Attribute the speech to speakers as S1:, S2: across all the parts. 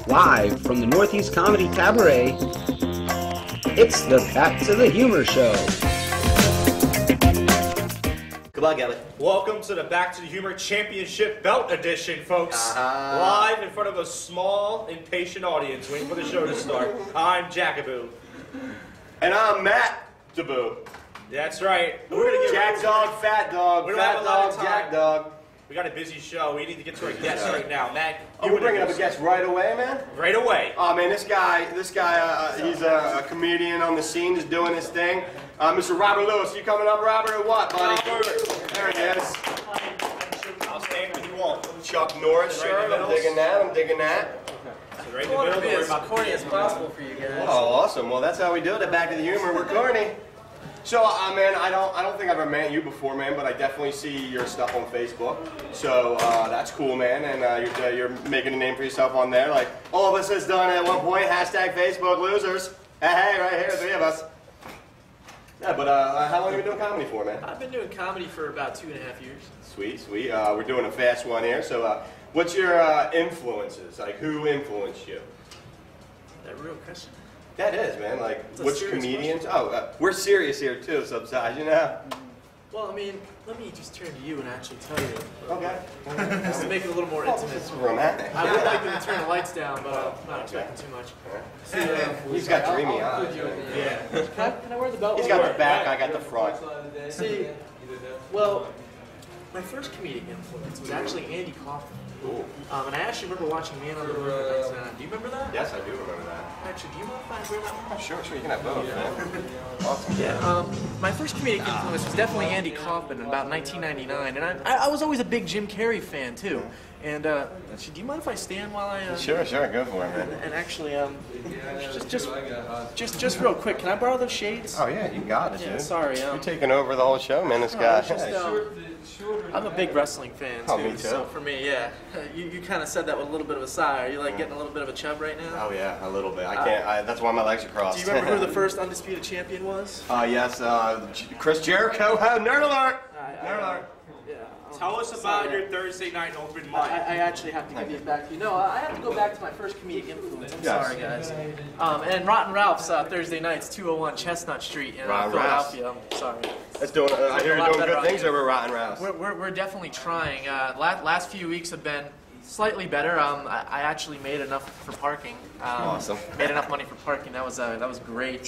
S1: Live from the Northeast Comedy Cabaret, it's the Back to the Humor Show.
S2: Come on, Gabby.
S3: Welcome to the Back to the Humor Championship Belt Edition, folks. Live in front of a small, impatient audience waiting for the show to start. I'm Jackaboo.
S2: And I'm Matt Daboo.
S3: That's right. We're gonna get
S2: Jack Dog, Fat Dog,
S3: We don't
S2: Fat
S3: have a lot
S2: Dog,
S3: of time.
S2: Jack Dog.
S3: We got a busy show. We need to get to our guests right now. Matt,
S2: Oh, we're bringing up a guest right away, man?
S3: right away.
S2: Oh, man, this guy, he's a comedian on the scene, just doing his thing. Mr. Robert Lewis, you coming up, Robert, or what, buddy? There he is.
S3: I'll stand when you want.
S2: Chuck Norris shirt, I'm digging that.
S3: So right in the middle, don't worry about the
S4: corny as possible for you guys.
S2: Oh, awesome. Well, that's how we do it at Back to the Humor. We're corny. So, man, I don't think I've ever met you before, man, but I definitely see your stuff on Facebook. So, that's cool, man, and you're making a name for yourself on there. Like, all of us has done at one point, hashtag Facebook losers. Hey, right here, three of us. Yeah, but how long have you been doing comedy for, man?
S4: I've been doing comedy for about 2.5 years.
S2: Sweet, sweet. We're doing a fast one here. So, what's your influences? Like, who influenced you?
S4: That real question?
S2: That is, man. Like,
S4: It's a
S2: which
S4: serious
S2: comedians? Oh, we're serious here too, sometimes, you know.
S4: Well, I mean, let me just turn to you and actually tell you.
S2: Okay.
S4: Just to make it a littion more intimate.
S2: It's romantic.
S4: I would like them to turn the lights down, but I'm not expecting too much.
S2: He's got dreamy eyes.
S4: Yeah. Can I wear the belt?
S2: He's got the back, I got the front.
S4: See, well, my first comedic influence was actually Andy Kaufman. And I actually remember watching Man on the Moon in 1999. Do you remember that?
S2: Yes, I do remember that.
S4: Actually, do you mind if I wear that one?
S2: Sure, you can have both, man. Awesome.
S4: Yeah, my first comedic influence was definitely Andy Kaufman in about 1999, and I was always a big Jim Carrey fan too. And actually, do you mind if I stand while I?
S2: Sure, go for it, man.
S4: And actually, just real quick, can I borrow those shades?
S2: Oh yeah, you got it,
S4: Yeah,
S2: dude.
S4: sorry.
S2: You're taking over the whole show, man. This guy.
S4: I'm a big wrestling fan too.
S2: Oh, me too.
S4: So for me, yeah, you kind of said that with a little bit of a sigh. Are you like getting a little bit of a chub right now?
S2: Oh yeah, a little bit. I can't. That's why my legs are crossed.
S4: Do you remember who the first undisputed champion was?
S2: Yes, Chris Jericho. Nerd alert! Nerd alert!
S4: Yeah.
S3: Tell us about your Thursday night open mic.
S4: I actually have to give these back to you. No, I have to go back to my first comedic influence. I'm sorry, guys. And Rotten Ralph's Thursday nights, 201 Chestnut Street in Philadelphia. I'm sorry.
S2: That's doing. I hear you're doing good things over at Rotten Ralph's.
S4: We're definitely trying. Last few weeks have been slightly better. I actually made enough for parking.
S2: Awesome.
S4: Made enough money for parking. That was great.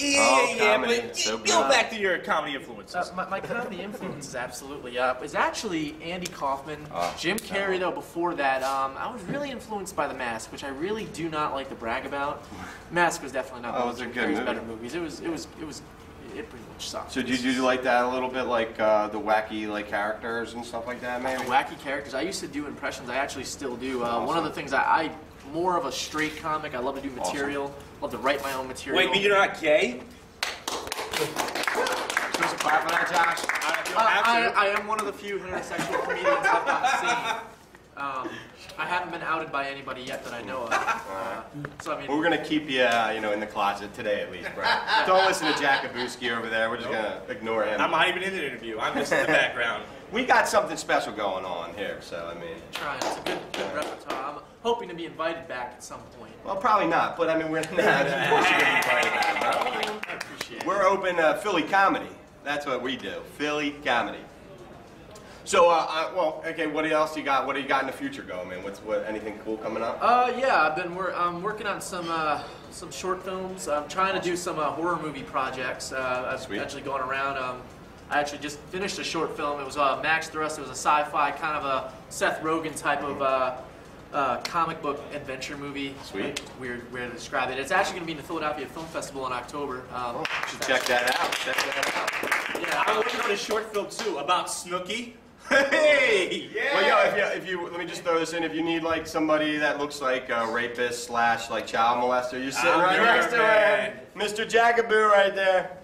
S2: Comedy.
S3: But
S2: So
S3: go
S2: good.
S3: back to your comedy influences.
S4: My comedy influence is absolutely up. It's actually Andy Kaufman, Jim Carrey though. Before that, I was really influenced by The Mask, which I really do not like to brag about. Mask was definitely not one of Jim Carrey's better movies. It pretty much sucked.
S2: So did you like that a little bit, like the wacky like characters and stuff like that, maybe?
S4: Wacky characters. I used to do impressions. I actually still do. One of the things I more of a straight comic. I love to do material. Love to write my own material.
S3: Wait, you're not gay?
S2: There's a clap for that, Josh.
S4: I am one of the few heterosexual comedians I've not seen. I haven't been outed by anybody yet that I know of. So I mean,
S2: We're gonna keep you, in the closet today at least, bro. Don't listen to Jack Kabuski over there. We're just gonna ignore him.
S3: I'm not even in the interview. I'm just in the background.
S2: We got something special going on here, so I mean.
S4: trying. It's a good repertoire. I'm hoping to be invited back at some point.
S2: Well, probably not, but I mean, we're not. Of course you're gonna be invited back, bro.
S4: I appreciate it.
S2: We're open Philly comedy. That's what we do. Philly comedy. So, well, okay. What else you got? What do you got in the future going, man? Anything cool coming up?
S4: Yeah, I'm working on some short films. I'm trying to do some horror movie projects. I've actually gone around. I actually just finished a short film. It was Max Thrust. It was a sci-fi kind of a Seth Rogen type of comic book adventure movie.
S2: Sweet.
S4: Weird way to describe it. It's actually going to be in the Philadelphia Film Festival in October.
S2: You should check that out.
S4: Yeah,
S3: I'm working on a short film too about Snooki. Hey!
S2: Yeah. Well, yo, if you let me just throw this in. If you need like somebody that looks like a rapist slash like child molester, you're sitting right next to him, Mr. Jackaboo right there.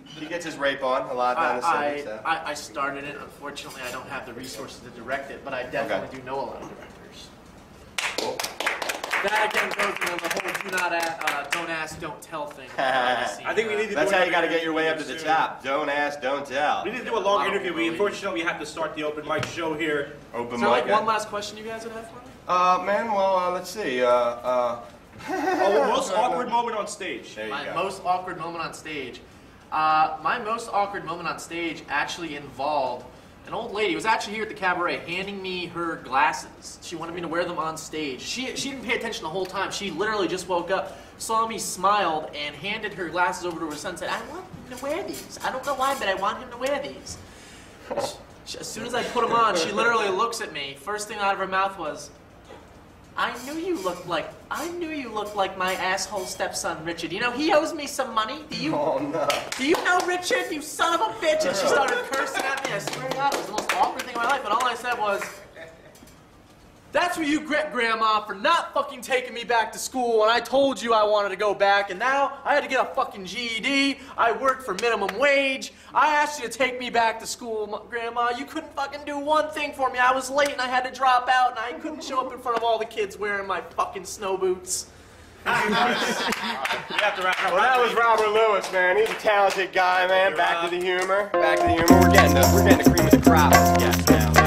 S2: He gets his rape on a lot down the city. So.
S4: I started it. Unfortunately, I don't have the resources to direct it, but I definitely do know a lot of directors.
S2: Cool.
S4: That again goes into the whole don't ask, don't tell thing.
S3: I think we need to
S2: That's
S3: do
S2: how you
S3: another
S2: got to get your way up to the
S3: interview
S2: top. Don't ask, don't tell.
S3: We need to do a long interview. Unfortunately, we have to start the open mic show here.
S2: Open
S4: Is there
S2: mic.
S4: like one last question you guys would have for me?
S2: Man, well, let's see.
S3: Most awkward moment on stage.
S2: There you
S4: My
S2: go.
S4: most awkward moment on stage. My most awkward moment on stage actually involved an old lady who was actually here at the cabaret handing me her glasses. She wanted me to wear them on stage. She didn't pay attention the whole time. She literally just woke up, saw me, smiled, and handed her glasses over to her son and said, I want him to wear these. I don't know why, but I want him to wear these. As soon as I put them on, she literally looks at me. First thing out of her mouth was, I knew you looked like my asshole stepson, Richard. You know, he owes me some money. Do you know Richard, you son of a bitch? And she started cursing at me. I swear to God, it was the most awkward thing in my life. And all I said was, that's what you grit, Grandma, for not fucking taking me back to school when I told you I wanted to go back, and now I had to get a fucking GED. I worked for minimum wage. I asked you to take me back to school, Grandma. You couldn't fucking do one thing for me. I was late and I had to drop out, and I couldn't show up in front of all the kids wearing my fucking snow boots.
S3: We have to wrap up.
S2: Well, that was Robert Lewis, man. He's a talented guy, man. Back to the humor. Back to the humor. We're getting the cream of the crop. Yes, now.